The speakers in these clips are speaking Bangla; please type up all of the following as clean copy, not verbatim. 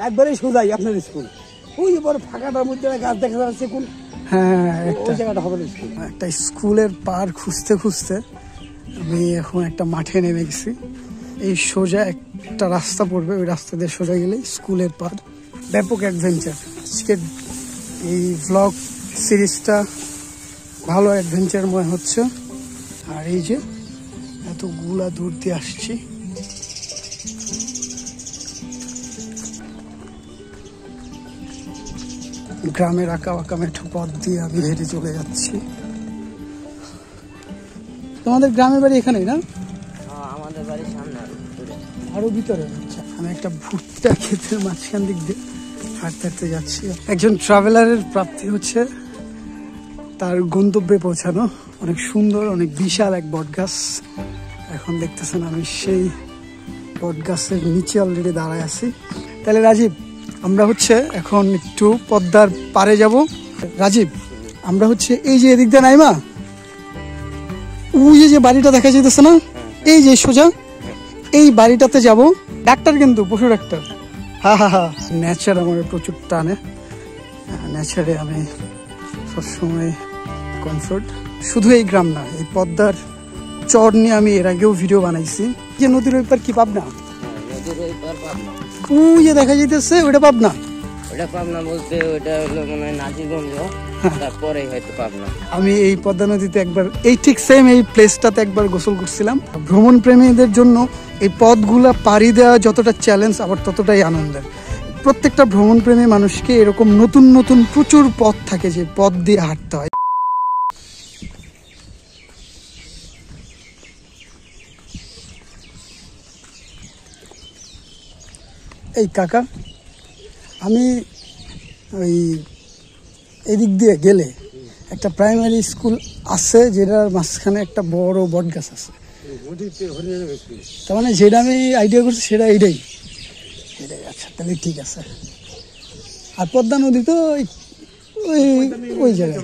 একবারেই সোজাই আপনার স্কুল। ওই যে বড় ফাঁকাটার মধ্যে গাছ দেখা যাচ্ছে কোন, হ্যাঁ ওই জায়গাটা হবে স্কুল। একটা স্কুলের পার খুঁজতে খুঁজতে আমি এখন একটা মাঠে নেমে গেছি। এই সোজা একটা রাস্তা পড়বে, ওই রাস্তা দিয়ে সোজা গেলে স্কুলের পার। ব্যাপক অ্যাডভেঞ্চার। আজকের এই ভ্লগ সিরিজটা ভালো অ্যাডভেঞ্চারময় হচ্ছে। আর এই যে এতগুলা দূর দিয়ে আসছি, গ্রামের আঁকা বাঁকা মেঠো পথ দিয়ে আমি হেঁটে চলে যাচ্ছি। তোমাদের গ্রামের বাড়ি এখানেই না? আমাদের বাড়ির সামনে আরো ভিতরে। আচ্ছা, আমি একটা ভুট্টা ক্ষেতের মাঝখান দিক দিয়ে হাঁটতে হাঁটতে যাচ্ছি। একজন ট্রাভেলারের প্রাপ্তি হচ্ছে তার গন্তব্যে পৌঁছানো। অনেক সুন্দর, অনেক বিশাল এক বট গাছ। এখন দেখতেছেন আমি সেই বট গাছের নিচে অলরেডি দাঁড়ায় আছি। তাহলে রাজীব, আমরা হচ্ছে এখন একটু পদ্মার পারে যাব। রাজীব, আমরা হচ্ছে এই যে এদিক দিয়ে নাইমা, ওই যে বাড়িটা দেখা যেতেছে না, এই যে সোজা এই বাড়িটাতে যাব। ডাক্তার কিন্তু পশু ডাক্তার। হ্যাঁ হ্যাঁ হ্যাঁ, নেচার আমার প্রচুর টানে। নেচারে আমি সবসময় কমফোর্ট। শুধু এই গ্রাম না, এই পদ্মার চর নিয়ে আমি এর আগেও ভিডিও বানাইছি। যে নদীর ওই পার কি পাবনা? ওই যে দেখা যাইতেছে ওইটা পাবনা। ওটা পাবনা বলতে ওটা হলো মনে হয় নাজিরগঞ্জ, তারপরে হয়তো পাবনা। আমি এই পদ্মা নদীতে একবার এই ঠিক সেম এই প্লেসটাতে একবার গোসল করছিলাম। ভ্রমণ প্রেমীদের জন্য এই পথগুলা পাড়ি দেওয়া যতটা চ্যালেঞ্জ, আবার ততটাই আনন্দের। প্রত্যেকটা ভ্রমণ প্রেমী মানুষকে এরকম নতুন নতুন প্রচুর পথ থাকে যে পথ দিয়ে হাঁটতে হয়। এই কাকা, আমি ওই এদিক দিয়ে গেলে একটা প্রাইমারি স্কুল আছে যেটার মাঝখানে একটা বড় বট গাছ আছে। তার মানে যেটা আমি আইডিয়া করছি সেটা এইটাই। আচ্ছা, তাহলে ঠিক আছে। আর পদ্মা নদী তো ওই ওই জায়গায়,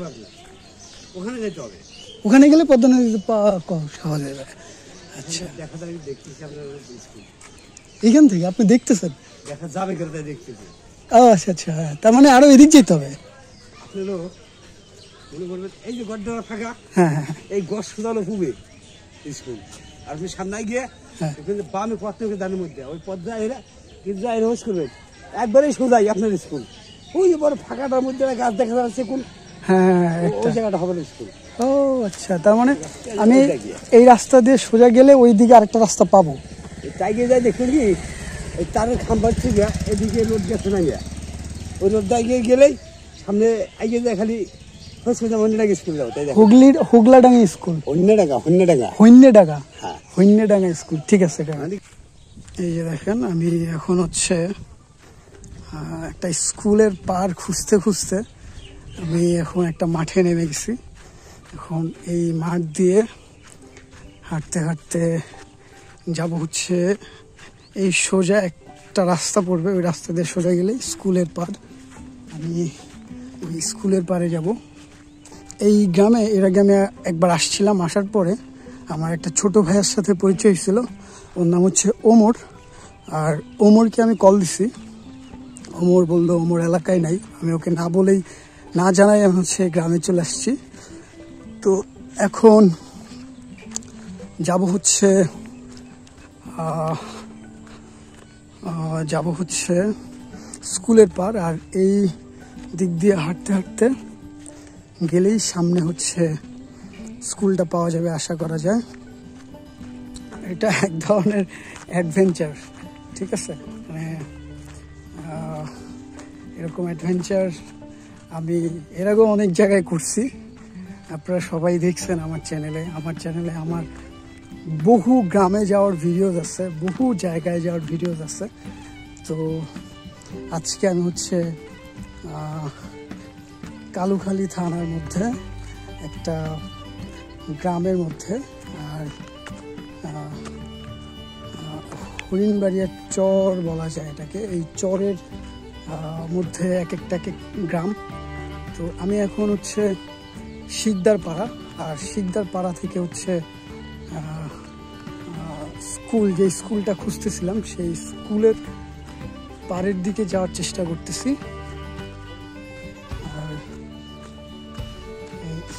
ওখানে গেলে পদ্মা নদীতে পাওয়া যাবে। আচ্ছা, এইখান থেকে আপনি দেখতেছেন? ও আচ্ছা আচ্ছা, হ্যাঁ, তার মানে আরো এদিক যেতে হবে। এই যে গড় দেওয়া ফাঁকা, হ্যাঁ হ্যাঁ, এই গড় সোজানো পুবে স্কুল। আর আপনি সামনে গিয়ে বামে পথ থেকে দানের মধ্যে ওই পদ্মা এরা কিন্তু হোস করবেন, একবারেই সোজাই আপনার স্কুল। ওই যে বড় ফাঁকাটার মধ্যে গাছ দেখা যাচ্ছে কোন, হ্যাঁ ওই জায়গাটা হবে স্কুল। ও আচ্ছা, তার মানে আমি এই রাস্তা দিয়ে সোজা গেলে ওই দিকে আরেকটা রাস্তা পাবো। তাই গিয়ে যাই দেখবেন কি ওই তারের খাম্বার থেকে এদিকে রোড গেছে না, গিয়া ওই রোডটা এগিয়ে গেলেই সামনে এগিয়ে যায় খালি স্কুল যাবো। হুগলির হুগলাডাঙ্গা স্কুল, হইন্যডাঙ্গা স্কুল। ঠিক আছে। এই যে দেখেন, আমি এখন হচ্ছে একটা স্কুলের পার খুঁজতে খুঁজতে আমি এখন একটা মাঠে নেমে গেছি। এখন এই মাঠ দিয়ে হাঁটতে হাঁটতে যাব হচ্ছে এই সোজা একটা রাস্তা পড়বে, ওই রাস্তা দিয়ে সোজা গেলে স্কুলের পার। আমি ওই স্কুলের পারে যাব। এই গ্রামে এর আগে আমি একবার আসছিলাম। আসার পরে আমার একটা ছোট ভাইয়ের সাথে পরিচয় হয়েছিল, ওর নাম হচ্ছে ওমর। আর ওমরকে আমি কল দিছি, ওমর বললো ওমর এলাকায় নাই। আমি ওকে না বলেই, না জানাই আমি হচ্ছে গ্রামে চলে আসছি। তো এখন যাব হচ্ছে স্কুলের পার। আর এই দিক দিয়ে হাঁটতে হাঁটতে গেলেই সামনে হচ্ছে স্কুলটা পাওয়া যাবে আশা করা যায়। এটা এক ধরনের অ্যাডভেঞ্চার, ঠিক আছে। মানে এরকম অ্যাডভেঞ্চার আমি এর আগেও অনেক জায়গায় করছি। আপনারা সবাই দেখছেন আমার চ্যানেলে। আমার বহু গ্রামে যাওয়ার ভিডিওস আছে, বহু জায়গায় যাওয়ার ভিডিওস আছে। তো আজকে আমি হচ্ছে কালুখালী থানার মধ্যে একটা গ্রামের মধ্যে, আর হরিণবাড়িয়া চর বলা যায় এটাকে। এই চরের মধ্যে এক একটা গ্রাম। তো আমি এখন হচ্ছে শিকদার পাড়া, আর শিকদার পাড়া থেকে হচ্ছে স্কুল, যে স্কুলটা খুঁজতেছিলাম সেই স্কুলের পাড়ের দিকে যাওয়ার চেষ্টা করতেছি। আর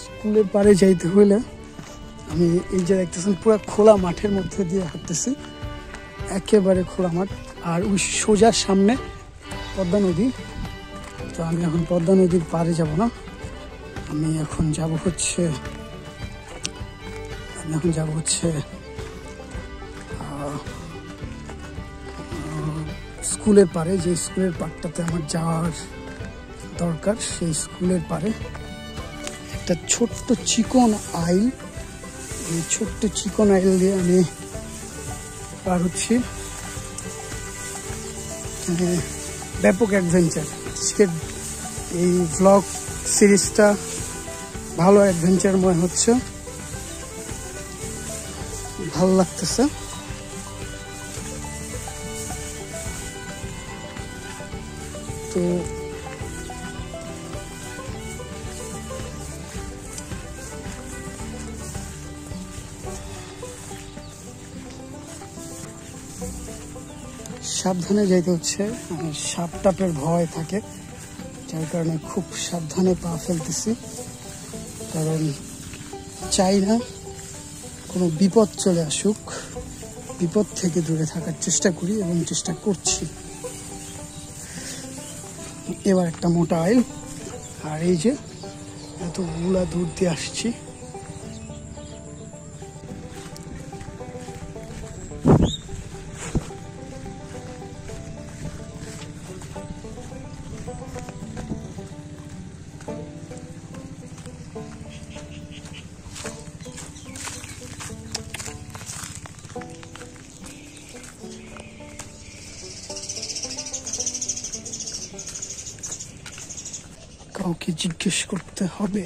স্কুলের পাড়ে যাইতে হলে আমি এই যে দেখতেছেন পুরো খোলা মাঠের মধ্যে দিয়ে হাঁটতেছি, একেবারে খোলা মাঠ। আর ওই সোজা সামনে পদ্মা নদী। তো আমি এখন পদ্মা নদীর পাড়ে যাব না, আমি এখন যাব হচ্ছে স্কুলের পাড়ে, যে স্কুলের পাড়টাতে আমার যাওয়ার দরকার, সেই স্কুলের পাড়ে একটা ছোট্ট চিকন আইল, এই ছোট্ট চিকন আইল দিয়ে আমি পার হচ্ছি। ব্যাপক অ্যাডভেঞ্চার। আজকের এই ভ্লগ সিরিজটা ভালো অ্যাডভেঞ্চারময় হচ্ছে, ভালো লাগতেছে। তো সাবধানে যাইতে হচ্ছে, সাপ টাপের ভয় থাকে, যার কারণে খুব সাবধানে পা ফেলতেছি, কারণ চাই না কোনো বিপদ চলে আসুক। বিপদ থেকে দূরে থাকার চেষ্টা করি এবং চেষ্টা করছি। এবার একটা মোটা আইল, আর এই যে এতগুলা দূর দিয়ে আসছি। কাউকে জিজ্ঞেস করতে হবে।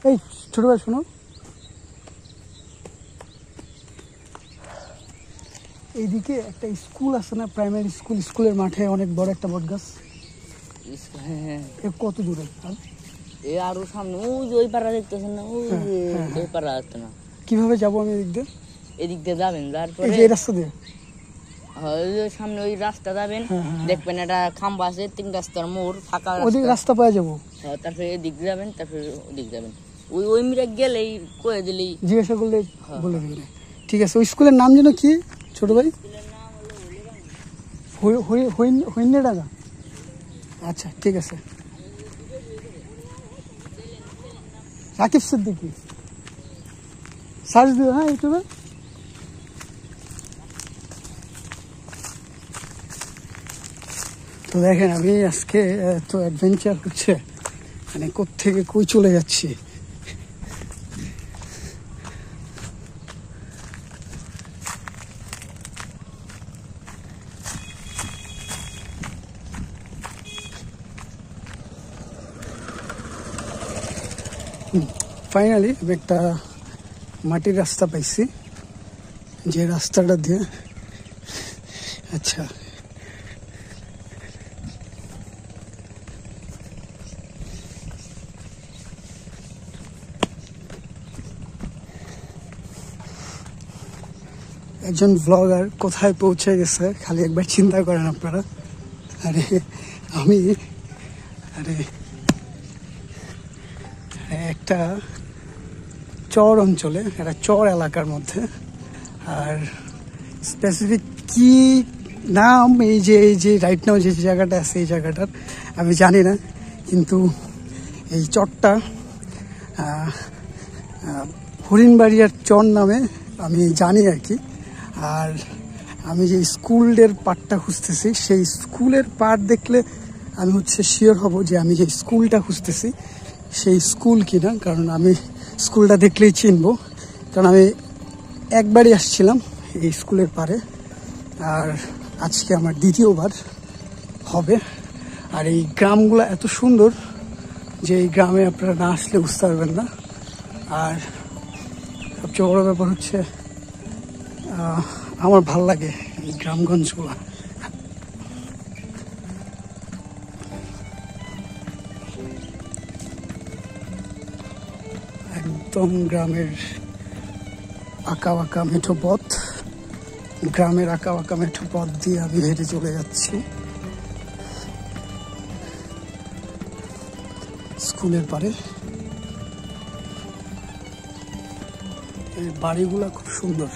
এই ছোট ভাই শোনো, এইদিকে একটা স্কুল আছে না, প্রাইমারি স্কুল, স্কুলের মাঠে অনেক বড় একটা বট গাছ। হ্যাঁ, কত দূরে? এই আরো সামনে ওই পাড়া দেখতেছেন না, ওই পাড়া আসতে না। কিভাবে যাবো আমি এদিক দিয়ে? এদিক দিয়ে যাবেন, তারপরে এই রাস্তা দিয়ে সামনে ওই রাস্তা যাবেন, দেখবেন একটা খাম্বা আছে, 3 রাস্তার মোড় ফাঁকা, ওদিকে রাস্তা পাওয়া যাবো। তারপরে এদিক যাবেন, তারপরে ওদিক যাবেন। ওই মিরা গেলেই কয়ে দিলেই, জিজ্ঞাসা করলে বলে দেবেন। ঠিক আছে। ওই স্কুলের নাম যেন কি ছোট ভাই? হইন্যডাঙ্গা। আচ্ছা ঠিক আছে। রাকিব সিদ্দিকী সার্চ দিও, হ্যাঁ ইউটিউবে। তো দেখেন আমি আজকে তো অ্যাডভেঞ্চার হচ্ছে, মানে কোত্থেকে কই চলে যাচ্ছি। ফাইনালি আমি একটা মাটির রাস্তা পাইছি, যে রাস্তাটা দিয়ে, আচ্ছা একজন ব্লগার কোথায় পৌঁছে গেছে খালি একবার চিন্তা করেন আপনারা। আরে আমি একটা চর অঞ্চলে, একটা চর এলাকার মধ্যে, আর স্পেসিফিক কি নাম এই যে রাইট নাও যে জায়গাটা আছে, এই জায়গাটার আমি জানি না, কিন্তু এই চরটা হরিণবাড়িয়ার চর নামে আমি জানি আর কি। আর আমি যে স্কুলের পার্টটা খুঁজতেছি, সেই স্কুলের পার্ট দেখলে আমি হচ্ছে শিওর হব যে আমি যে স্কুলটা খুঁজতেছি সেই স্কুল কিনা, কারণ আমি স্কুলটা দেখলেই চিনবো। কারণ আমি একবারই আসছিলাম এই স্কুলের পারে, আর আজকে আমার দ্বিতীয়বার হবে। আর এই গ্রামগুলো এত সুন্দর যে এই গ্রামে আপনারা না আসলে বুঝতে পারবেন না। আর সবচেয়ে বড় ব্যাপার হচ্ছে আমার ভাল লাগে এই গ্রামগঞ্জগুলো। একদম গ্রামের আঁকা বাঁকা মেঠো পথ, গ্রামের আঁকা বাঁকা মেঠো পথ দিয়ে আমি হেঁটে চলে যাচ্ছি স্কুলের পারে। এই বাড়িগুলা খুব সুন্দর।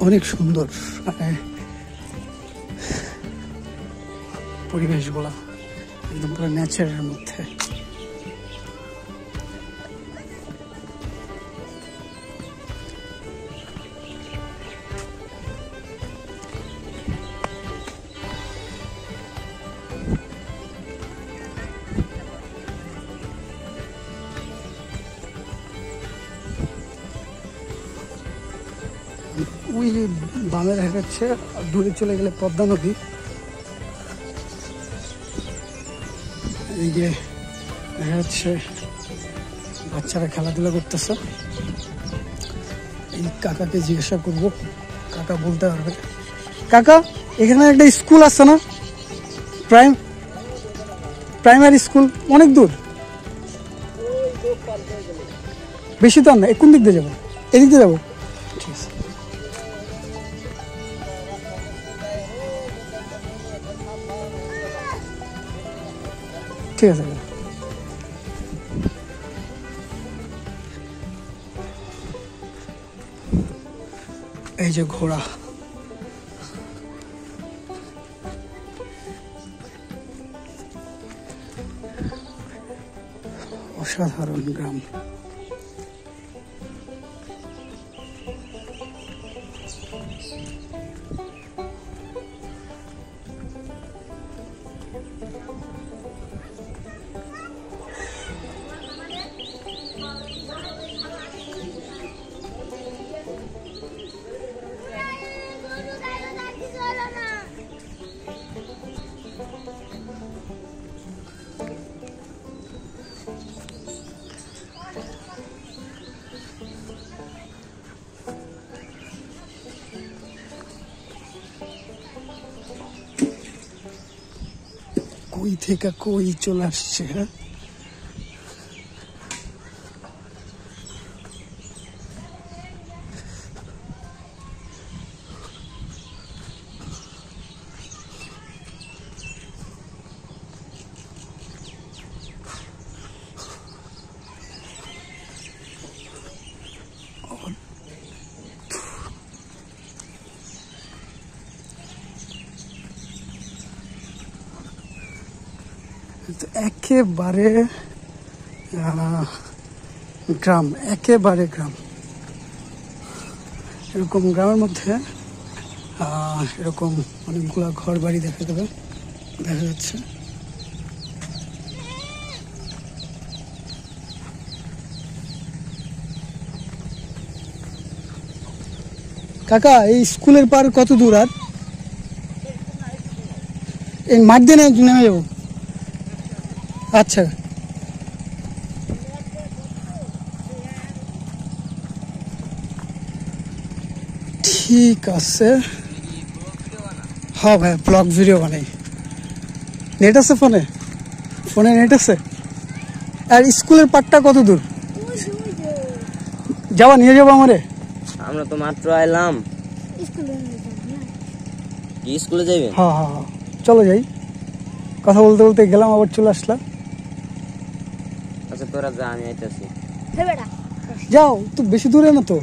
অনেক সুন্দর মানে পরিবেশগুলা, একদম পুরো নেচারের মধ্যে। ওই বামে দেখা যাচ্ছে, দূরে চলে গেলে পদ্মা নদী। এই যে দেখা যাচ্ছে বাচ্চারা খেলাধুলা করতেছে। এই কাকাকে জিজ্ঞাসা করবো, কাকা বলতে পারবে। কাকা, এখানে একটা স্কুল আছে না, প্রাইমারি স্কুল? অনেক দূর, বেশি তো না। কোন দিক দিয়ে যাবো? এদিক দিয়ে যাবো, ঠিক আছে। ঠিক আছে। এই যে ঘোড়া, অসাধারণ গ্রাম। কই থেকে কই চলে আসছে। হ্যাঁ, একেবারে গ্রাম, একেবারে গ্রাম। এরকম গ্রামের মধ্যে এরকম অনেকগুলা ঘর বাড়ি দেখা যাচ্ছে। কাকা, এই স্কুলের পার কত দূর? আর এই মাঠ দিয়ে নেমে যাবো? আচ্ছা, ঠিক আছে। হ্যাঁ ভাই, ব্লগ ভিডিও বানাই। নেট আছে ফোনে? ফোনে নেট আছে? আর স্কুলের পাঠটা কত দূর? যাওয়া নিয়ে যাবো আমারে? আমরা তো মাত্র আইলাম। স্কুলে যাইবে? হ্যাঁ হ্যাঁ হ্যাঁ, চলো যাই। কথা বলতে বলতে গেলাম, আবার চলে আসলাম। আচ্ছা তোরা যা, আমি আইতাছি। যাও, তো বেশি দূরে না তো,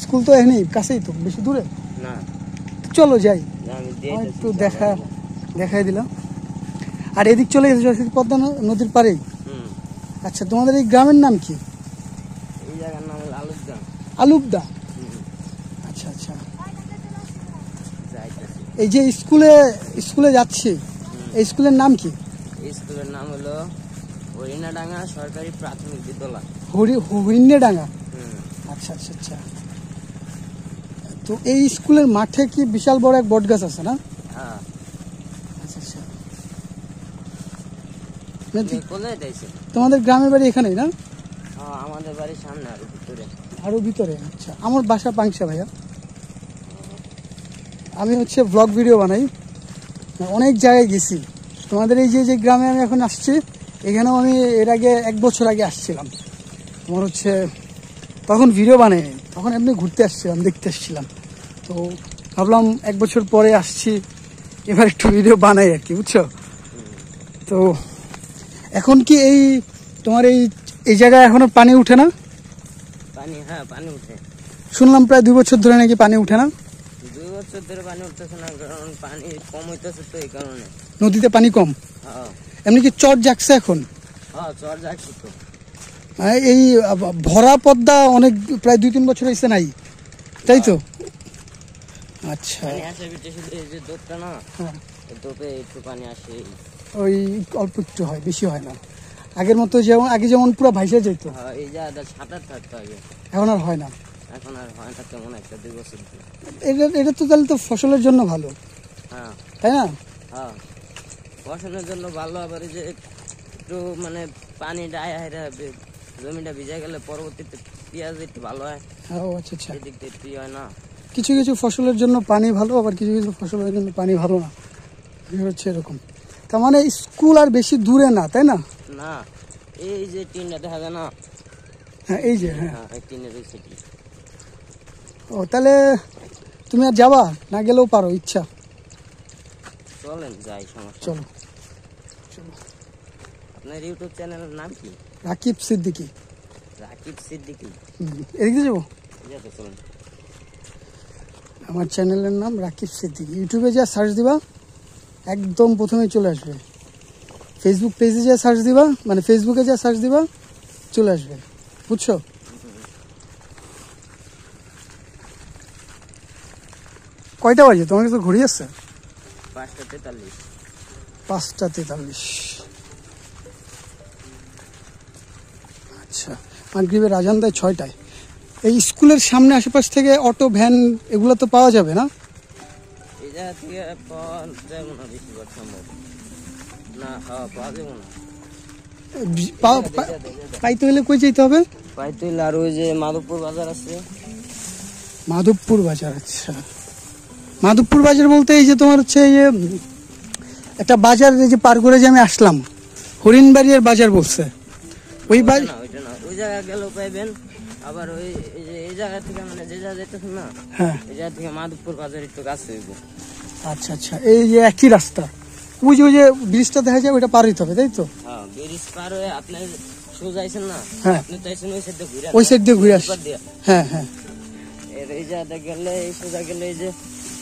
স্কুল তো এখানেই কাছেই, তো বেশি দূরে না। চলো যাই, আমি একটু দেখাই দিলাম। আর এদিক চলে গেছে পদ্মা নদীর পাড়েই। আচ্ছা, তোমাদের এই গ্রামের নাম কি? এই জায়গার নাম হলো আলুকদা। আলুকদা, আচ্ছা আচ্ছা। যাইতাছি। এই যে স্কুলে যাচ্ছি, এই স্কুলের নাম কি? এই স্কুলের নাম হলো হরিণাডাঙ্গা সরকারি প্রাথমিক বিদ্যালয়। হরিণাডাঙ্গা, আচ্ছা আচ্ছা আচ্ছা। তো এই স্কুলের মাঠে কি বিশাল বড় এক বট গাছ আছে না? হ্যাঁ। আচ্ছা আচ্ছা আচ্ছা। তোমাদের গ্রামের বাড়ি এখানেই না? আমাদের বাড়ির সামনে আরো ভিতরে। আচ্ছা, আমার বাসা পাংশা ভাইয়া। আমি হচ্ছে ব্লগ ভিডিও বানাই, অনেক জায়গায় গেছি। তোমাদের এই যে গ্রামে আমি এখন আসছি, এখানেও আমি এর আগে 1 বছর আগে আসছিলাম। আমার হচ্ছে তখন ভিডিও বানাইনি, তখন এমনি ঘুরতে আসছিলাম, দেখতে আসছিলাম। তো ভাবলাম 1 বছর পরে আসছি, এবার একটু ভিডিও বানাই আর কি, বুঝছো? তো এখন কি এই তোমার এই জায়গায় এখনো পানি উঠে না? পানি, হ্যাঁ পানি উঠে। শুনলাম প্রায় 2 বছর ধরে নাকি পানি উঠে না। 2 বছর ধরে পানি উঠতেছে না, কারণ পানি কম হইতেছে, তো এই কারণে নদীতে পানি কম। হ্যাঁ এমনি কি চর জাগছে এখন? হ্যাঁ, চর যাচ্ছি তো। এই ভরা পদ্মা অনেক, প্রায় 2-3 বছর হয়েছে নাই, তাই তো? আচ্ছা, পানি আসে বিটে, শুধু এই যে দোপটা না, হ্যাঁ, এই দোপে একটু পানি আসে। ওই অল্প একটু হয়, বেশি হয় না। আগের মতো যেমন পুরো ভাইসা যেত, হ্যাঁ, এই যে সাঁতার থাকতো আগে, এখন আর হয় না। এখন আর হয় না তেমন একটা, 2 বছর ধরে। এটা তো তাহলে তো ফসলের জন্য ভালো, হ্যাঁ তাই না? হ্যাঁ, ফসলের জন্য ভালো। আবার এই যে একটু মানে পানিটা হাইরা জমিটা ভিজে গেলে পরবর্তীতে পেঁয়াজ একটু ভালো হয়। ও আচ্ছা আচ্ছা। এদিক দিয়ে একটু হয় না। কিছু কিছু ফসলের জন্য পানি ভালো, আবার কিছু কিছু ফসলের জন্য পানি ভালো না, হচ্ছে এরকম। তার মানে স্কুল আর বেশি দূরে না, তাই না? না, এই যে টিনটা দেখা যায় না, হ্যাঁ এই যে, হ্যাঁ। এই টিনের ওই সেটি। ও তাহলে তুমি আর যাবা না? গেলেও পারো, ইচ্ছা। চলেন যাই, সমস্যা। চলো। আপনার ইউটিউব চ্যানেলের নাম কি? রাকিব সিদ্দিকী। রাকিব সিদ্দিকী। এদিকে যাবো? যাতে চলুন। আমার চ্যানেলের নাম রাকিব সিদ্দিকী। ইউটিউবে যা সার্চ দিবা একদম প্রথমে চলে আসবে। ফেসবুক পেজে যা সার্চ দিবা, মানে ফেসবুকে যা সার্চ দিবা চলে আসবে, বুঝছো? কয়টা বাজে? তোমার কাছে ঘুরে আসছে? 5:43। 5:43। আচ্ছা, মাগরিবের আজান দেয় 6টায়। এই স্কুলের সামনে আশেপাশ থেকে অটো, ভ্যান এগুলো তো পাওয়া যাবে না? এই জায়গা থেকে পাওয়া যাবে না, বেশিরভাগ সম্ভব না। হ্যাঁ, পাওয়া যাবে না। পাইতে হলে কই যেতে হবে? পাইতে হলে আর ওই যে মাধবপুর বাজার আছে। মাধবপুর বাজার। আচ্ছা, মাধবপুর বাজার বলতে এই যে তোমার হচ্ছে এই যে একটা বাজার, এই যে পার করে যে আমি আসলাম, হরিণবাড়িয়ার বাজার বলছে, ওই বাজার। ওইটা না, ওই জায়গা গেলেও পাইবেন। আবার ওই যে এই জায়গা থেকে, মানে যে জায়গা যেতেছেন না, হ্যাঁ, এই জায়গা থেকে মাধবপুর বাজার একটু কাছে হইব। আচ্ছা আচ্ছা, এই যে একই রাস্তা, ওই যে ব্রিজটা দেখা যায়, ওইটা পার হইতে হবে, তাই তো? হ্যাঁ, ব্রিজ পার হয়ে আপনি সোজা আইছেন না, হ্যাঁ, আপনি চাইছেন ওই সাইড দিয়ে ঘুরে, ওই সাইড দিয়ে ঘুরে আসি। হ্যাঁ হ্যাঁ, এই জায়গাটা গেলে, এই সোজা গেলে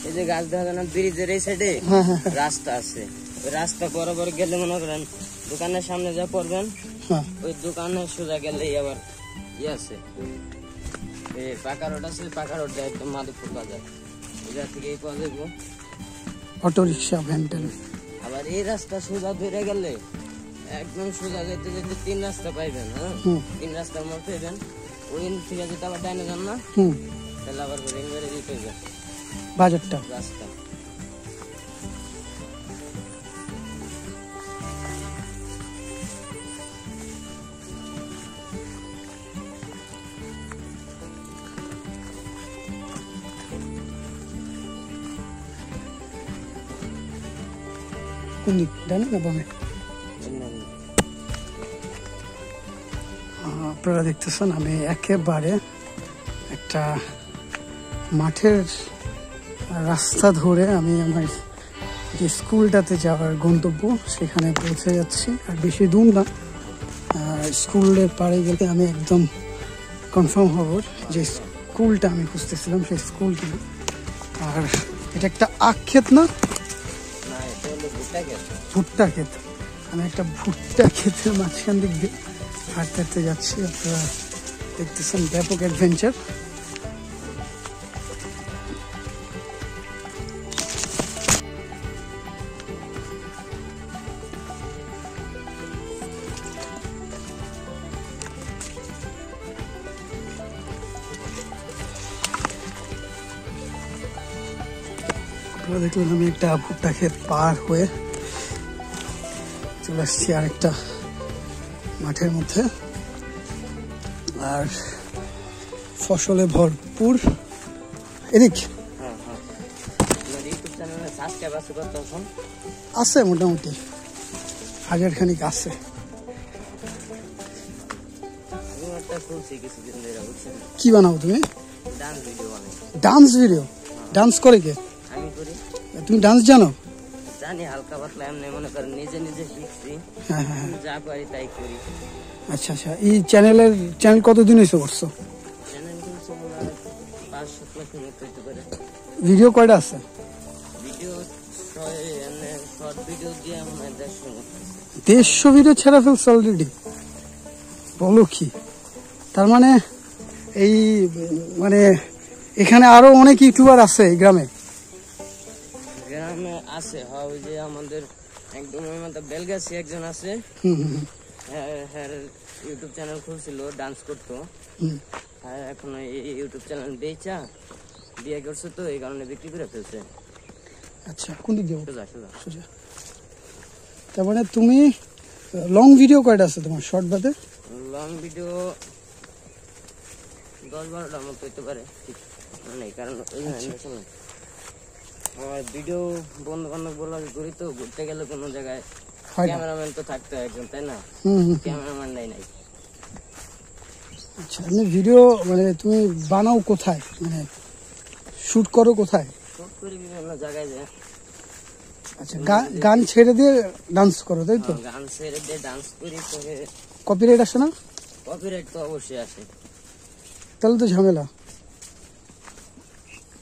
এই যে গাছ দেখা যায় না, ব্রিজের এই সাইডে হ্যাঁ হ্যাঁ রাস্তা আছে। ওই রাস্তা বরাবর গেলে মনে করেন দোকানের সামনে যা পড়বেন, হ্যাঁ। ওই দোকানে সোজা গেলে আবার আছে, এই পাকা রোড আছে, পাকা রোড যায় একদম মাধবপুর বাজার। এই জায়গা থেকে এই পাওয়া যাবো অটো রিক্সা, ভ্যান ট্যান। আবার এই রাস্তা সোজা ধরে গেলে একদম সোজা যেতে যেতে 3 রাস্তা পাইবেন। হ্যাঁ, 3 রাস্তার মোড় পাইবেন। ওই থেকে যেতে আবার ডাইনে যান না, তাহলে আবার রিং করে দিতে হবে বাজারটা, রাস্তা। কোন দিক, ডানে না বামে? আপনারা দেখতেছেন আমি একেবারে একটা মাঠের রাস্তা ধরে আমি আমার যে স্কুলটাতে যাওয়ার গন্তব্য সেখানে পৌঁছে যাচ্ছি। আর বেশি দূর না, স্কুলের পাড়ে গেলে আমি একদম কনফার্ম হব যে স্কুলটা আমি খুঁজতেছিলাম সেই স্কুলটা। আর এটা একটা আখ ক্ষেত না, ভুট্টা ক্ষেত। আমি একটা ভুট্টা ক্ষেতের মাঝখান দিক দিয়ে হাঁটতে হাঁটতে যাচ্ছি। আপনারা দেখতেছেন ব্যাপক অ্যাডভেঞ্চার। আপনারা দেখলেন আমি একটা ভুট্টা ক্ষেত পার হয়ে চলে আসছি আরেকটা মাঠের মধ্যে, আর ফসলে ভরপুর। এদিক আছে মোটামুটি 1000 খানিক আছে। কি বানাও তুমি? Dance video. ডান্স করে কে? আমি করি। তুমি ডান্স জানো? জানি হালকা পাতলা, এমনি মনে করেন নিজে নিজে শিখছি, যা পারি তাই করি। আচ্ছা আচ্ছা, এই চ্যানেল কতদিন হয়েছে করছো? চ্যানেল খুলছে মনে হয় 5-7 মাস হতে পারে। ভিডিও কয়টা আছে? ভিডিও শর্ট ভিডিও দিয়ে মনে হয় 150 ভিডিও ছেড়ে ফেলছে অলরেডি। বলো কি? তার মানে এই মানে এখানে আরো অনেক ইউটিউবার আছে এই গ্রামে। গ্রামে আছে, হ্যাঁ। ওই যে আমাদের একদম বেলগাছি একজন আছে, হ্যাঁ ইউটিউব চ্যানেল খুলছিল, ডান্স করতো। হ্যাঁ এখন এই ইউটিউব চ্যানেল বেচা বিয়ে করছে, তো এই কারণে বিক্রি করে ফেলছে। আচ্ছা, কোন দিক যাবো? সোজা। তার মানে তুমি লং ভিডিও কয়টা আছে তোমার শর্ট বাদে? লং ভিডিও 10-12টার মতো হইতে পারে, ঠিক নেই। কারণ আমার ভিডিও বন্ধু বান্ধব বলা করি, তো ঘুরতে গেলে কোনো জায়গায় ক্যামেরাম্যান তো থাকতে হয় একজন, তাই না? ক্যামেরাম্যান নাই। আচ্ছা, এমনি ভিডিও মানে তুমি বানাও কোথায়, মানে শুট করো কোথায়? শুট করি বিভিন্ন জায়গায় যায়। আচ্ছা, গান ছেড়ে দিয়ে ডান্স করো, তাই তো? গান ছেড়ে দিয়ে ডান্স করি। কপিরাইট আসে না? কপিরাইট তো অবশ্যই আসে। তাহলে তো ঝামেলা।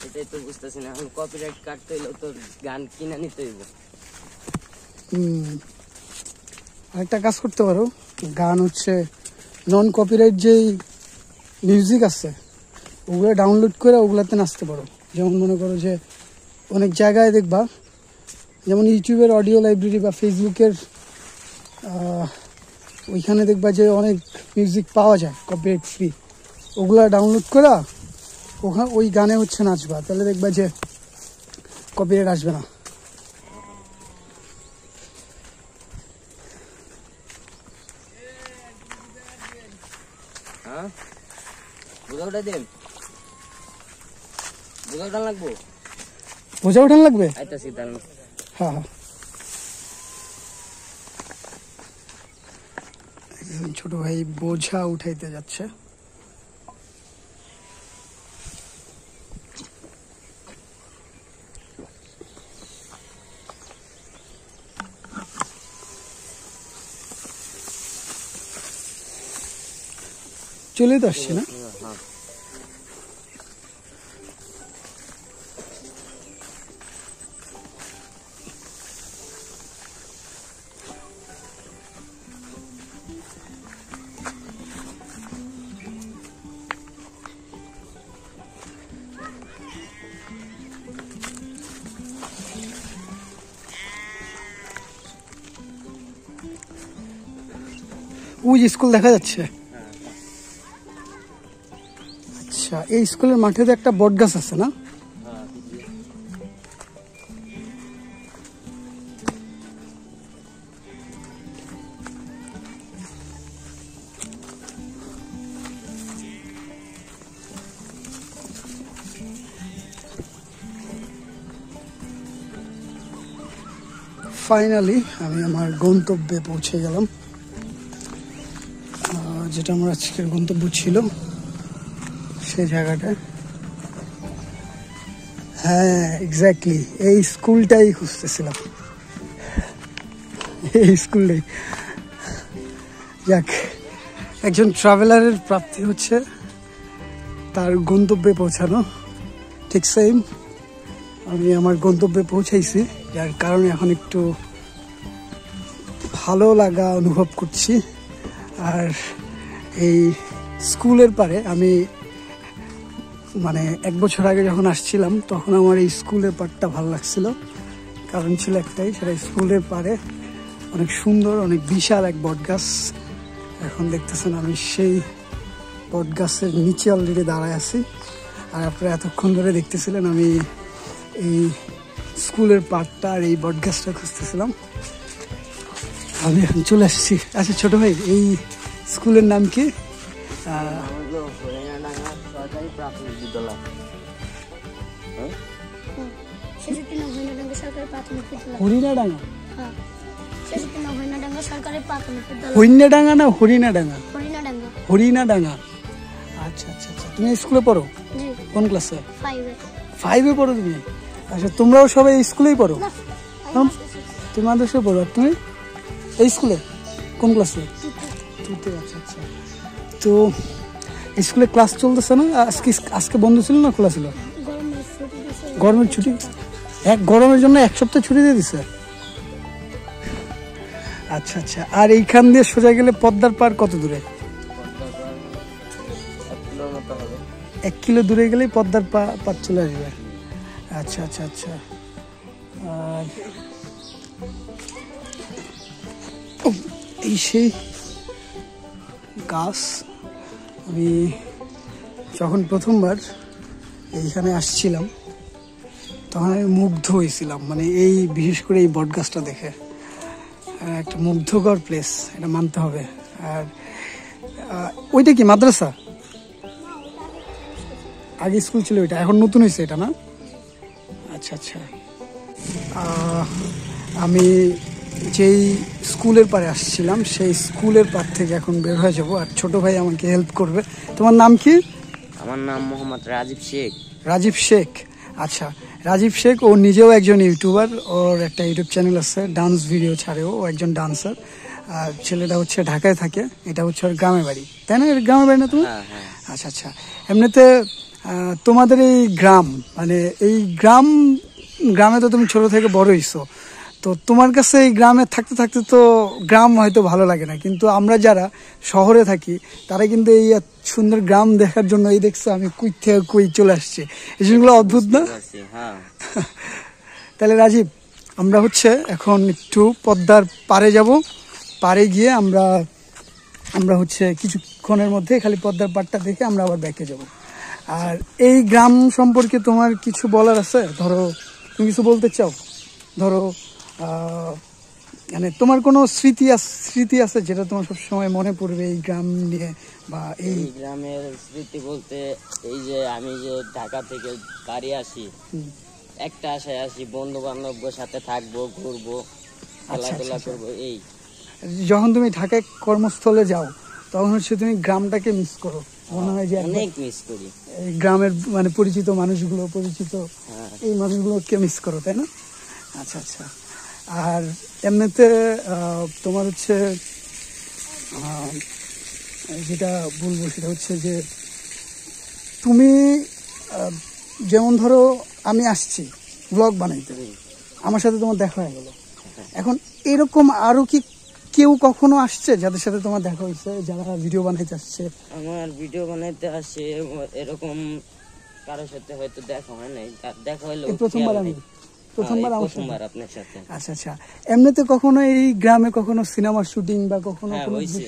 এটাই তো বুঝতেছি না, এখন কপিরাইট কাটতে হইলেও তো গান কিনে নিতে হইব। আরেকটা কাজ করতে পারো, গান হচ্ছে নন কপিরাইট যেই মিউজিক আছে ওগুলো ডাউনলোড করে ওগুলাতে নাচতে পারো। যেমন মনে করো যে অনেক জায়গায় দেখবা, যেমন ইউটিউবের অডিও লাইব্রেরি বা ফেসবুকের ওইখানে দেখবা যে অনেক মিউজিক পাওয়া যায় কপিরাইট ফ্রি। ওগুলা ডাউনলোড করা ওই গানে হচ্ছে নাচবা, তাহলে দেখবা যে কপিরাইট আসবে না। হ্যাঁ, বোঝা উঠাই দেন। বোঝা উঠান লাগবো, বোঝা উঠান লাগবে। আইতাছি তাহলে। হ্যাঁ, ছোট ভাই বোঝা উঠাইতে যাচ্ছে। চলে তো আসছে না? ওই স্কুল দেখা যাচ্ছে। আচ্ছা, এই স্কুলের মাঠে তো একটা বট গাছ আছে না? ফাইনালি আমি আমার গন্তব্যে পৌঁছে গেলাম, যেটা আমার আজকের গন্তব্য ছিল সেই জায়গাটায়। হ্যাঁ, এক্স্যাক্টলি এই স্কুলটাই খুঁজতেছিলাম, এই স্কুলটাই। যাক, একজন ট্রাভেলারের প্রাপ্তি হচ্ছে তার গন্তব্যে পৌঁছানো। ঠিক সেম আমি আমার গন্তব্যে পৌঁছাইছি, যার কারণে এখন একটু ভালো লাগা অনুভব করছি। আর এই স্কুলের পারে আমি মানে 1 বছর আগে যখন আসছিলাম তখন আমার এই স্কুলের পাড়টা ভালো লাগছিল। কারণ ছিল একটাই, সেটা স্কুলের পারে অনেক সুন্দর, অনেক বিশাল এক বট গাছ। এখন দেখতেছেন আমি সেই বট গাছের নিচে অলরেডি দাঁড়ায় আছি। আর আপনারা এতক্ষণ ধরে দেখতেছিলেন আমি এই স্কুলের পাড়টা আর এই বট গাছটা খুঁজতেছিলাম। আমি এখন চলে আসছি। আচ্ছা ছোট ভাই, এই স্কুলের নাম কি? সরকারি প্রাথমিক বিদ্যালয়। হরিণাডাঙ্গা? হরিণাডাঙ্গা না হরিণাডাঙ্গা? হরিণাডাঙ্গা। হরিণাডাঙ্গা। আচ্ছা আচ্ছা আচ্ছা, তুমি স্কুলে পড়ো? কোন ক্লাসে? 5-এ পড়ো তুমি? আচ্ছা, তোমরাও সবাই এই স্কুলেই পড়ো? তুমি মাদ্রাসায় পড়ো? তুমি এই স্কুলে কোন ক্লাসে? 2-তে। আচ্ছা আচ্ছা। তো স্কুলে ক্লাস চলতেছে না? আজকে বন্ধ ছিল না খোলা ছিল? গরমের ছুটি? গরমের জন্য 1 সপ্তাহ ছুটি দিয়ে দিছে? আচ্ছা আচ্ছা। আর এইখান দিয়ে সোজা গেলে পদ্মার পার কত দূরে? 1 কিলো দূরে গেলেই পদ্মার পার চলে আসবে। আচ্ছা আচ্ছা আচ্ছা। আর এই সেই গাছ। আমি যখন প্রথমবার এইখানে আসছিলাম তখন আমি মুগ্ধ হয়েছিলাম, মানে এই বিশেষ করে এই বট গাছটা দেখে। একটা মুগ্ধকর প্লেস, এটা মানতে হবে। আর ওইটা কি মাদ্রাসা? আগে স্কুল ছিল ওইটা, এখন নতুন হয়েছে এটা না? আচ্ছা আচ্ছা। আমি যেই স্কুলের পাড়ে আসছিলাম সেই স্কুলের পাড় থেকে এখন বের হয়ে যাব, আর ছোট ভাই আমাকে হেল্প করবে। তোমার নাম কি? আমার নাম মোহাম্মদ রাজীব শেখ। রাজীব শেখ। আচ্ছা, রাজীব শেখ ও নিজেও একজন ইউটিউবার, ওর একটা ইউটিউব চ্যানেল আছে, ডান্স ভিডিও ছাড়ে, ও একজন ডান্সার। আর ছেলেটা হচ্ছে ঢাকায় থাকে, এটা হচ্ছে ওর গ্রামের বাড়ি, তাই না? গ্রামের বাড়ি না তুমি? আচ্ছা আচ্ছা। এমনিতে তোমাদের এই গ্রাম, মানে এই গ্রামে তো তুমি ছোট থেকে বড় হইছো, তো তোমার কাছে এই গ্রামে থাকতে থাকতে তো গ্রাম হয়তো ভালো লাগে না, কিন্তু আমরা যারা শহরে থাকি তারা কিন্তু এই সুন্দর গ্রাম দেখার জন্য, এই দেখছো আমি কুই থেকে কুই চলে আসছি, এই জিনিসগুলো অদ্ভুত না? তাহলে রাজীব, আমরা হচ্ছে এখন একটু পদ্মার পাড়ে যাব, পাড়ে গিয়ে আমরা হচ্ছে কিছুক্ষণের মধ্যে খালি পদ্মার পাড়টা দেখে আমরা আবার ব্যাকে যাব। আর এই গ্রাম সম্পর্কে তোমার কিছু বলার আছে? ধরো তুমি কিছু বলতে চাও, ধরো মানে তোমার কোনো স্মৃতি আছে যেটা তোমার সবসময় মনে পড়বে এই গ্রাম নিয়ে, বা এই গ্রামের স্মৃতি বলতে এই যে আমি যে ঢাকা থেকে বাড়ি আসি, একটা আশায় আসি, বন্ধু বান্ধবের সাথে থাকবো, ঘুরবো, খেলাধুলা করবো। এই যখন তুমি ঢাকায় কর্মস্থলে যাও তখন হচ্ছে তুমি গ্রামটাকে মিস করো, মনে হয় যে অনেক মিস করি এই গ্রামের মানে পরিচিত মানুষগুলো, এই মানুষগুলোকে মিস করো, তাই না? আচ্ছা আচ্ছা। আর এমনিতে তোমার হচ্ছে যেটা বলবো সেটা হচ্ছে যে তুমি যেমন ধরো আমি আসছি ব্লগ বানাইতে, আমার সাথে তোমার দেখা হয়ে গেল, এখন এরকম আরো কি কেউ কখনো আসছে যাদের সাথে তোমার দেখা হয়েছে, যারা ভিডিও বানাইতে আসছে? আমার ভিডিও বানাইতে আসে এরকম কারোর সাথে হয়তো দেখা হয় নাই, দেখা হলো প্রথমবার আপনার সাথে। আচ্ছা আচ্ছা। এমনিতে কখনো এই গ্রামে কখনো সিনেমার শুটিং বা কখনো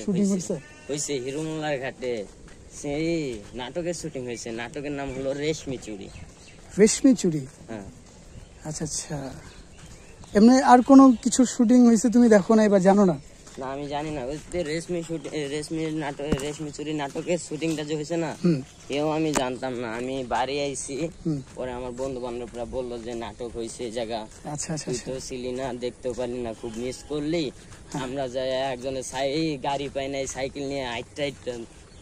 শুটিং হয়েছে? হয়েছে, হিরুমুল্লার ঘাটে সেই নাটকের শুটিং হয়েছে, নাটকের নাম হলো রেশমি চুরি। রেশমি চুরি? হ্যাঁ। আচ্ছা আচ্ছা। এমনি আর কোনো কিছু শুটিং হয়েছে তুমি দেখো নাই বা জানো না? না, আমি জানি না। ওই রেশমি চুরি নাটকের শুটিংটা যে হয়েছে না, এও আমি জানতাম না। আমি বাড়ি আইছি, পরে আমার বন্ধু বান্ধবরা বললো যে নাটক হয়েছে এই জায়গা। আচ্ছা আচ্ছা। তুই তো ছিলি না, দেখতেও পারলি না, খুব মিস করলি। আমরা যাই একজনের গাড়ি পাই নাই, সাইকেল নিয়ে হাইটটা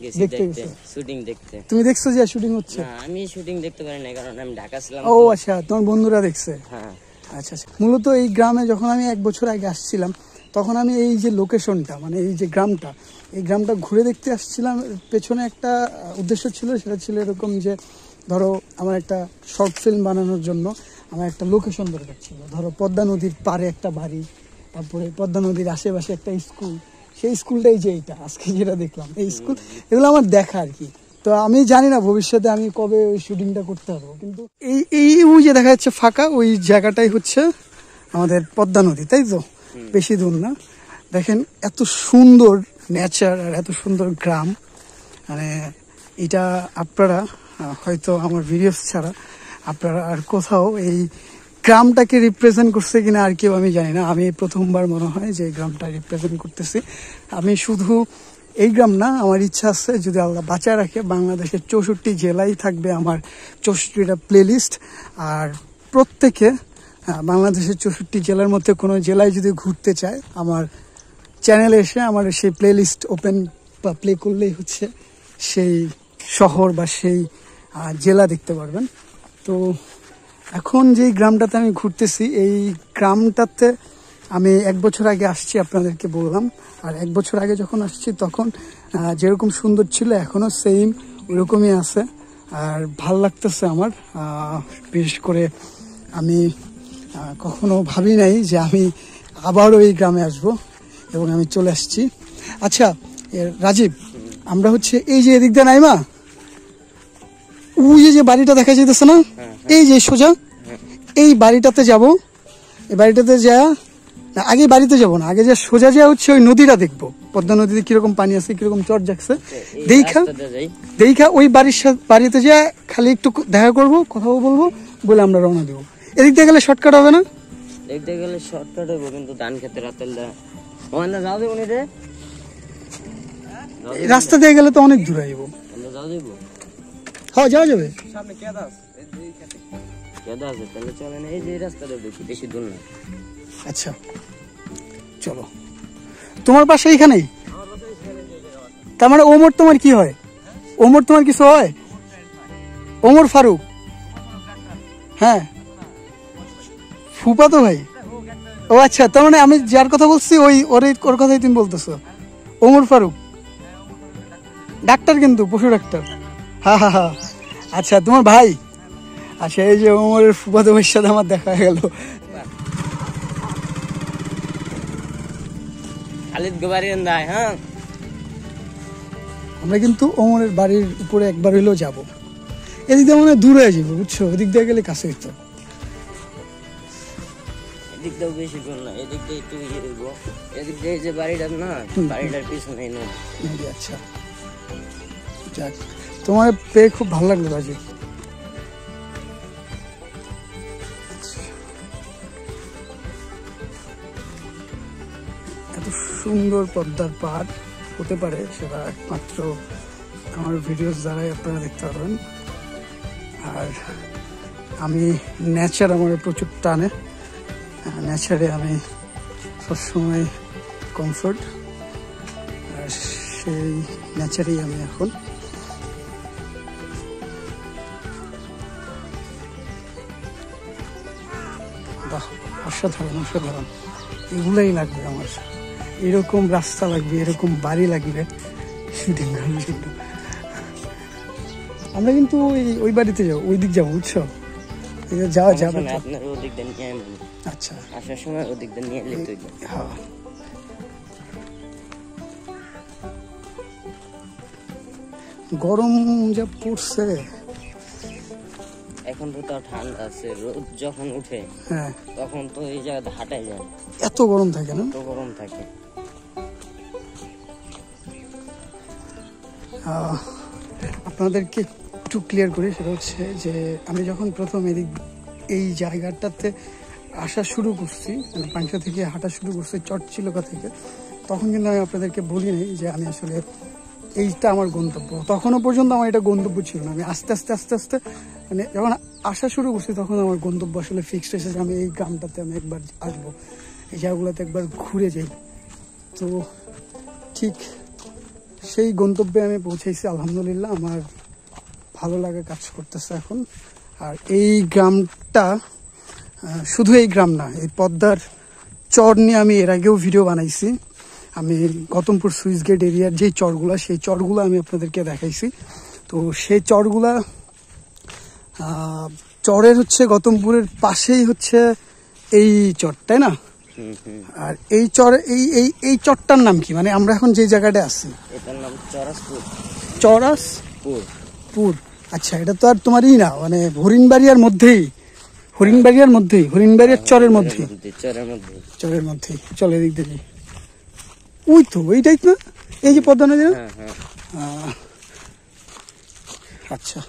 গেছি দেখতে, শুটিং দেখতে। তুমি দেখছো যে শুটিং হচ্ছে? না, আমি শুটিং দেখতে পারি না, কারণ আমি ঢাকা ছিলাম। ও আচ্ছা, তোমার বন্ধুরা দেখছে? হ্যাঁ। আচ্ছা আচ্ছা। মূলত এই গ্রামে যখন আমি 1 বছর আগে আসছিলাম তখন আমি এই যে লোকেশনটা, মানে এই যে গ্রামটা ঘুরে দেখতে আসছিলাম। পেছনে একটা উদ্দেশ্য ছিল, সেটা ছিল এরকম যে ধরো আমার একটা শর্ট ফিল্ম বানানোর জন্য আমার একটা লোকেশন দরকার ছিল। ধরো পদ্মা নদীর পাড়ে একটা বাড়ি, তারপরে পদ্মা নদীর আশেপাশে একটা স্কুল, সেই স্কুলটাই যে এইটা আজকে যেটা দেখলাম, এই স্কুল, এগুলো আমার দেখা আর কি। তো আমি জানি না ভবিষ্যতে আমি কবে ওই শুটিংটা করতে পারবো, কিন্তু এই ওই যে দেখা যাচ্ছে ফাঁকা, ওই জায়গাটাই হচ্ছে আমাদের পদ্মা নদী, তাই তো? বেশি দূর না। দেখেন এত সুন্দর নেচার আর এত সুন্দর গ্রাম, মানে এটা আপনারা হয়তো আমার ভিডিওস ছাড়া আপনারা আর কোথাও গ্রামটাকে রিপ্রেজেন্ট করছে কিনা আর কেউ আমি জানি না, আমি প্রথমবার মনে হয় যে এই গ্রামটা রিপ্রেজেন্ট করতেছি। আমি শুধু এই গ্রাম না, আমার ইচ্ছা আছে যদি আল্লাহ বাঁচায় রাখে বাংলাদেশের 64 জেলায় থাকবে আমার 64টা প্লেলিস্ট। আর প্রত্যেকে বাংলাদেশের 64 জেলার মধ্যে কোনো জেলায় যদি ঘুরতে চায় আমার চ্যানেলে এসে আমার সেই প্লেলিস্ট ওপেন বা প্লে করলেই হচ্ছে সেই শহর বা সেই জেলা দেখতে পারবেন। তো এখন যেই গ্রামটাতে আমি ঘুরতেছি এই গ্রামটাতে আমি 1 বছর আগে আসছি আপনাদেরকে বললাম। আর 1 বছর আগে যখন আসছি তখন যেরকম সুন্দর ছিল এখনও সেম ওরকমই আছে। আর ভাল লাগতেছে আমার, বিশেষ করে আমি কখনো ভাবি নাই যে আমি আবারও এই গ্রামে আসব এবং আমি চলে আসছি। আচ্ছা রাজীব, আমরা হচ্ছে এই যে এদিক দিয়ে নাইমা ওই যে বাড়িটা দেখা যাইতেছে না, এই যে সোজা এই বাড়িটাতে যাব। এই বাড়িটাতে যা আগে বাড়িতে যাব না, আগে যা সোজা যা হচ্ছে ওই নদীটা দেখবো, পদ্মা নদীতে কিরকম পানি আছে কিরকম চর যাচ্ছে দেখা ওই বাড়িতে যা খালি একটু দেখা করব, কথাও বলবো বলে আমরা রওনা দেবো। এদিক দিয়ে গেলে শর্টকাট হবে না? দেখতে গেলে শর্টকাট হবে কিন্তু ধান খেতে রাতের যাও দেবো নি রে, রাস্তা দিয়ে গেলে তো অনেক দূর আইব। যাও দেবো, হ্যাঁ যাওয়া যাবে। সামনে কেদা আছে কেদা আছে তাহলে চলে না, এই যে রাস্তাটা দেখি বেশি দূর না। আচ্ছা চলো, তোমার পাশে এইখানেই? তার মানে ওমর তোমার কি হয়? ওমর তোমার কিছু হয়? ওমর ফারুক? হ্যাঁ ফুপা তো ভাই। ও আচ্ছা, তার মানে আমি যার কথা বলছি ওর কথাই তুমি বলতেছো, ওমর ফারুক ডাক্তার, কিন্তু পশু ডাক্তার। হ্যাঁ হ্যাঁ হ্যাঁ আচ্ছা তোমার ভাই। আচ্ছা এই যে ওমরের ফুফাতো ভাইয়ের সাথে আমার দেখা হয়ে গেল। হ্যাঁ আমরা কিন্তু ওমরের বাড়ির উপরে একবার হইলেও যাবো। এদিক দিয়ে মনে হয় দূরে যাবো, বুঝছো, এদিক দিয়ে গেলে কাছে হইতো। এদিক দিয়েও বেশি দূর না, এদিক দিয়ে একটু ইয়ে দেবো, এদিক দিয়ে যে বাড়িটা না বাড়িটার পিছনে নদী। আচ্ছা যাক, তোমার পেয়ে খুব ভালো লাগলো রাজীব। এত সুন্দর পদ্মার পাড় হতে পারে সেটা একমাত্র আমার ভিডিওস দ্বারাই আপনারা দেখতে পারবেন। আর আমি নেচার আমার প্রচুর টানে, নেচারে আমি সবসময় কমফোর্ট, আর সেই নেচারেই আমি এখন। বাহ অসাধারণ অসাধারণ, এগুলাই লাগবে আমার, এরকম রাস্তা লাগবে, এরকম বাড়ি লাগবে শুটিং করার জন্য। আমরা কিন্তু ওই বাড়িতে যাবো, ওই দিক যাবো, বুঝছো, যাওয়া যাবে। আচ্ছা আসার সময় ওদিক দিয়ে নিয়ে লিখতে হইবে। হ্যাঁ গরম যা পড়ছে এখন তো তাও ঠান্ডা আছে, রোদ যখন উঠে হ্যাঁ তখন তো এই জায়গাতে হাঁটাই যায়, এত গরম থাকে না? এত গরম থাকে। আপনাদেরকে একটু ক্লিয়ার করি, সেটা হচ্ছে যে আমি যখন প্রথম এই জায়গাটাতে আসা শুরু করছি, মানে পাংশা থেকে হাঁটা শুরু করছি চটচিলকা থেকে, তখন কিন্তু আমি আপনাদেরকে বলি নাই যে আমি আসলে এইটা আমার গন্তব্য। তখনও পর্যন্ত আমার এটা গন্তব্য ছিল না। আমি আস্তে আস্তে আস্তে আস্তে মানে যখন আসা শুরু করছি তখন আমার গন্তব্য আসলে ফিক্সড হয়েছে যে আমি এই গ্রামটাতে আমি একবার আসবো, এই জায়গাগুলোতে একবার ঘুরে যাই। তো ঠিক সেই গন্তব্যে আমি পৌঁছেছি আলহামদুলিল্লাহ, আমার ভালো লাগে কাজ করতেছে এখন। আর এই গ্রামটা শুধু এই গ্রাম না, এই পদ্মার চর নিয়ে আমি এর আগেও ভিডিও বানাইছি। আমি গৌতমপুর সুইচ গেট এরিয়ার যেই চরগুলা, সেই চরগুলো আমি আপনাদেরকে দেখাইছি। তো সেই চরগুলা চরের হচ্ছে গৌতমপুরের পাশেই হচ্ছে এই চর, তাই না? আর এই চর এই চরটার নাম কি, মানে আমরা এখন যে জায়গাটা আছি এটার নাম চরাসপুর। চরাসপুর, আচ্ছা এটা তো আর তোমারই না, মানে হরিণবাড়িয়ার মধ্যেই, হরিণবাড়িয়ার চরের মধ্যেই, চরের মধ্যেই। চলো এদিক দেখি, ওই তো এইটাই না, এই যে পদ্মা নদী। আচ্ছা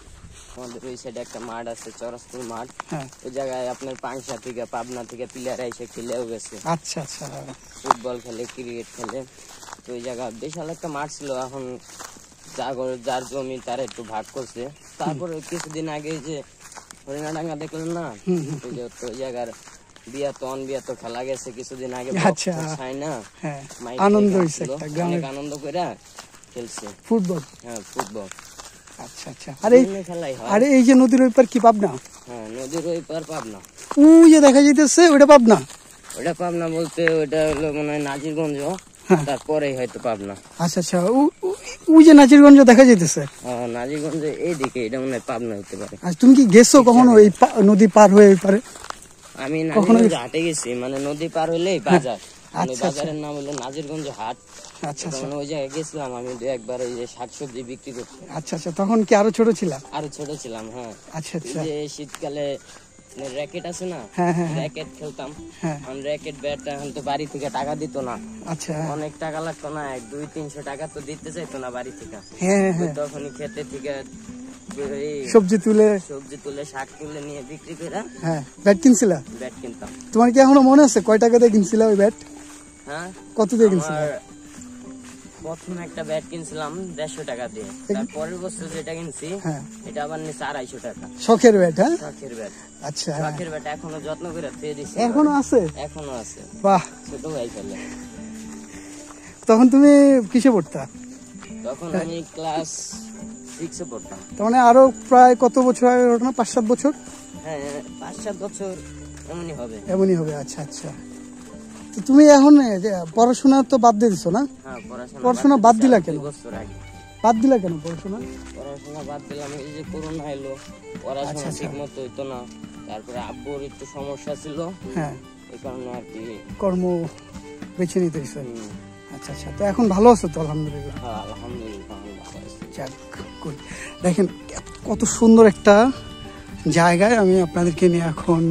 আমাদের ওই সাইডে একটা মাঠ আছে, চরসপুর মাঠ। হ্যাঁ ওই জায়গায় আপনার পাংশা থেকে, পাবনা থেকে প্লেয়ার এসে খেলেও গেছে। আচ্ছা আচ্ছা ফুটবল খেলে, ক্রিকেট খেলে। তো ওই জায়গা বিশাল একটা মাঠ ছিল। এখন যার জমি তার একটু ভাগ করছে। তারপরে কিছুদিন আগে যে হরিণাডাঙ্গা দেখলেন না, ওই যে ওই জায়গার বিয়াত খেলা গেছে কিছুদিন আগে। আচ্ছা না হ্যাঁ আনন্দ হইছে একটা অনেক গ্রামের আনন্দ কইরা খেলছে ফুটবল। হ্যাঁ ফুটবল। আচ্ছা আচ্ছা। আরে খেলাই হয়। আরে এই যে নদীর ওই পার কি পাবনা? হ্যাঁ নদীর ওই পার পাবনা। ওই যে দেখা যাইতেছে ওটা পাবনা? ওটা পাবনা বলতে ওটা হলো মনে হয় নাজিরগঞ্জ, তারপরে হয়তো পাবনা। আচ্ছা আচ্ছা। ওই যে নাজিরগঞ্জ দেখা যাইতেছে, নাজিরগঞ্জ এইদিকে, এটা মনে হয় পাবনা হতে পারে। আচ্ছা তুমি কি গেছো কখনো এই নদী পার হয়ে ওই পারে? আমি নাজিরগঞ্জ হাটে গেছি, মানে নদী পার হইলেই বাজার। আচ্ছা বাজারের নাম হলো নাজিরগঞ্জ হাট। আচ্ছা আচ্ছা ওই জায়গায় গেছিলাম আমি একবার, ওই যে শাকসবজি বিক্রি করছি। আচ্ছা আচ্ছা। তখন কি আরো ছোট ছিলা? আরো ছোট ছিলাম। হ্যাঁ আচ্ছা আচ্ছা। যে শীতকালে র্যাকেট আছে না, হ্যাঁ হ্যাঁ র্যাকেট খেলতাম। হ্যাঁ র্যাকেট ব্যাট এখন তো বাড়ি থেকে টাকা দিত না, আচ্ছা অনেক টাকা লাগতো না, 200-300 টাকা তো দিতে চাইতো না বাড়ি থেকে। হ্যাঁ হ্যাঁ। তখনই খেতে থেকে সবজি তুলে শাক তুলে নিয়ে বিক্রি করে হ্যাঁ ব্যাট কিনছিলা? ব্যাট কিনতাম। তোমার কি এখনো মনে আছে কয় টাকা দিয়ে কিনছিলা ওই ব্যাট? হ্যাঁ কত দিয়ে কিনছিলা? প্রথম একটা ব্যাট কিনছিলাম 150 টাকা দিয়ে। তারপরের বছর যেটা কিনছি এটা আবার নিচে 250 টাকা। শখের ব্যাট? হ্যাঁ শখের ব্যাট। আচ্ছা শখের ব্যাট এখনো যত্ন করে থুয়ে দিছি। এখনো আছে? এখনো আছে। বাহ। ছোট ভাই খেলে। তখন তুমি কিসে পড়তা? তখন আমি ক্লাস 6 এ পড়তাম। তার মানে আরো প্রায় কত বছর আগের ঘটনা? 5-7 বছর? হ্যাঁ 5-7 বছর এমনই হবে। এমনই হবে। আচ্ছা আচ্ছা। তো তুমি এখন পড়াশোনা তো বাদ দিয়ে দিছো না? হ্যাঁ পড়াশোনা বাদ দিলা কেন? বছর আগে বাদ দিলা কেন পড়াশোনা? পড়াশোনা বাদ দিলাম, এই যে করোনা এলো, পড়াশোনা ঠিক মতো হইতো না। তারপরে আব্বুর একটু সমস্যা ছিল, হ্যাঁ এই কারণে আর কি কর্ম বেছে নিতে হয়েছে। আচ্ছা আচ্ছা। তো এখন ভালো আছো তো? আলহামদুলিল্লাহ। হ্যাঁ আলহামদুলিল্লাহ ভালো আছি। যাক গুড। দেখেন কত সুন্দর একটা জায়গায় আমি আপনাদেরকে নিয়ে এখন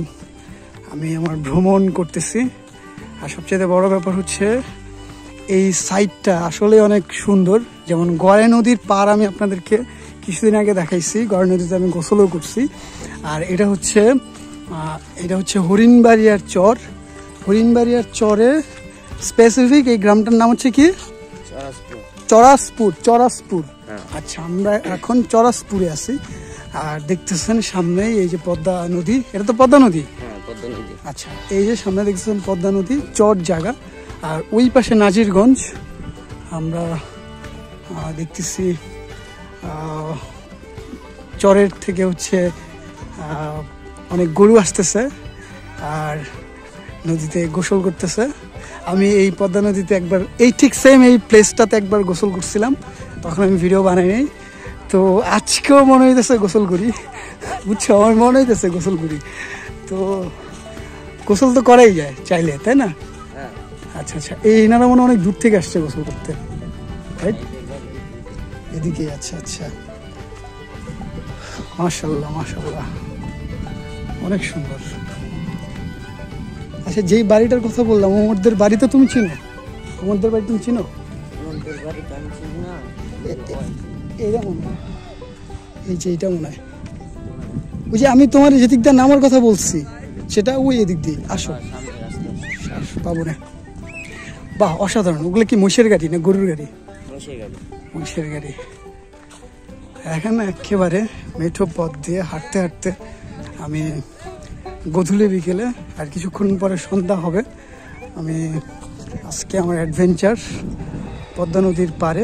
আমি আমার ভ্রমণ করতেছি। আর সবচেয়ে বড় ব্যাপার হচ্ছে এই সাইডটা আসলে অনেক সুন্দর। যেমন গড়াই নদীর পার আমি আপনাদেরকে কিছুদিন আগে দেখাইছি, গড়াই নদীতে আমি গোসলও করছি। আর এটা হচ্ছে হরিণবাড়িয়ার চর। হরিণবাড়িয়ার চরে স্পেসিফিক এই গ্রামটার নাম হচ্ছে কি? চরাসপুর। আচ্ছা আমরা এখন চরাসপুরে আছি। আর দেখতেছেন সামনে এই যে পদ্মা নদী, এটা তো পদ্মা নদী। আচ্ছা এই যে সামনে দেখতেছেন পদ্মা নদী, চর জায়গা। আর ওই পাশে নাজিরগঞ্জ। আমরা দেখতেছি চরের থেকে হচ্ছে অনেক গরু আসতেছে আর নদীতে গোসল করতেছে। আমি এই পদ্মা নদীতে একবার এই ঠিক সেম এই প্লেসটাতে একবার গোসল করছিলাম, তখন আমি ভিডিও বানাই নাই। তো আজকেও মনে হইতেছে গোসল করি, বুঝছো? আমার মনে হইতেছে গোসল করি। তো গোসল তো করাই যায় চাইলে, তাই না? আচ্ছা আচ্ছা। এই এনারা মনে অনেক দূর থেকে আসছে গোসল করতে, রাইট? এদিকে। আচ্ছা আচ্ছা। মাশাআল্লাহ মাশাআল্লাহ, অনেক সুন্দর। আচ্ছা যেই বাড়িটার কথা বললাম, ওমরদের বাড়ি তো তুমি চিনো? ওমরদের বাড়ি তুমি চিনো? এইটা মনে হয়, এই যে এইটা মনে হয় ওই যে আমি তোমার যেদিক দিয়ে নামার কথা বলছি সেটা ওই এদিক দিয়ে। আসো পাবো না। বাহ অসাধারণ। ওগুলো কি মহিষের গাড়ি না গরুর গাড়ি? মহিষের গাড়ি। এখানে একেবারে মেঠো পথ দিয়ে হাঁটতে হাঁটতে আমি গধূলি বিকেলে আর কিছুক্ষণ পরে সন্ধ্যা হবে। আমি আজকে আমার অ্যাডভেঞ্চার পদ্মা নদীর পাড়ে।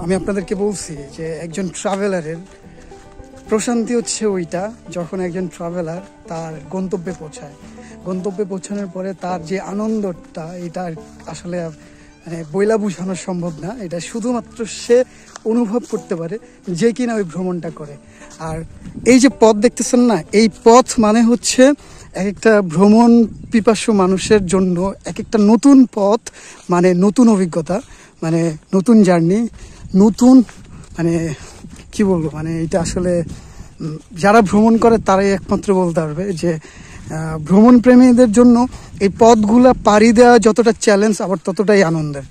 আমি আপনাদেরকে বলছি যে একজন ট্রাভেলারের প্রশান্তি হচ্ছে ওইটা যখন একজন ট্রাভেলার তার গন্তব্যে পৌঁছায়। গন্তব্যে পৌঁছানোর পরে তার যে আনন্দটা, এটা আসলে মানে বইলা বোঝানো সম্ভব না। এটা শুধুমাত্র সে অনুভব করতে পারে যে কিনা ওই ভ্রমণটা করে। আর এই যে পথ দেখতেছেন না, এই পথ মানে হচ্ছে এক একটা ভ্রমণ পিপাসু মানুষের জন্য এক একটা নতুন পথ, মানে নতুন অভিজ্ঞতা, মানে নতুন জার্নি, নতুন মানে কি বলবো, মানে এটা আসলে যারা ভ্রমণ করে তারাই একমাত্র বলতে পারবে যে ভ্রমণ প্রেমীদের জন্য এই পথগুলা পাড়ি দেওয়া যতটা চ্যালেঞ্জ আবার ততটাই আনন্দের।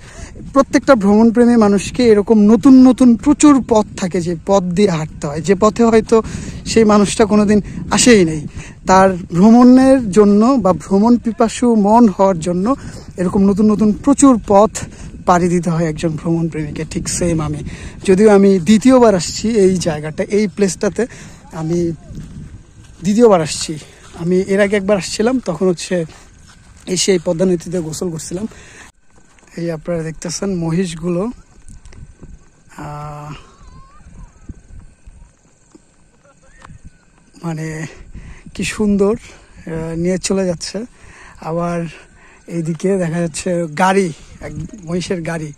প্রত্যেকটা ভ্রমণ প্রেমী মানুষকে এরকম নতুন নতুন প্রচুর পথ থাকে যে পথ দিয়ে হাঁটতে হয়, যে পথে হয়তো সেই মানুষটা কোনোদিন আসেই নেই। তার ভ্রমণের জন্য বা ভ্রমণ পিপাসু মন হওয়ার জন্য এরকম নতুন নতুন প্রচুর পথ পাড়ি দিতে হয় একজন ভ্রমণ প্রেমীকে। ঠিক সেম আমি, যদিও আমি দ্বিতীয়বার আসছি এই জায়গাটা, এই প্লেসটাতে আমি দ্বিতীয়বার আসছি। আমি এর আগে একবার আসছিলাম, তখন হচ্ছে এসে এই পদ্মা নদীতে গোসল করছিলাম। এই আপনারা দেখতেছেন মহিষগুলো মানে কি সুন্দর নিয়ে চলে যাচ্ছে। আবার এইদিকে দেখা যাচ্ছে গাড়ি, এক মহিষের গাড়ি।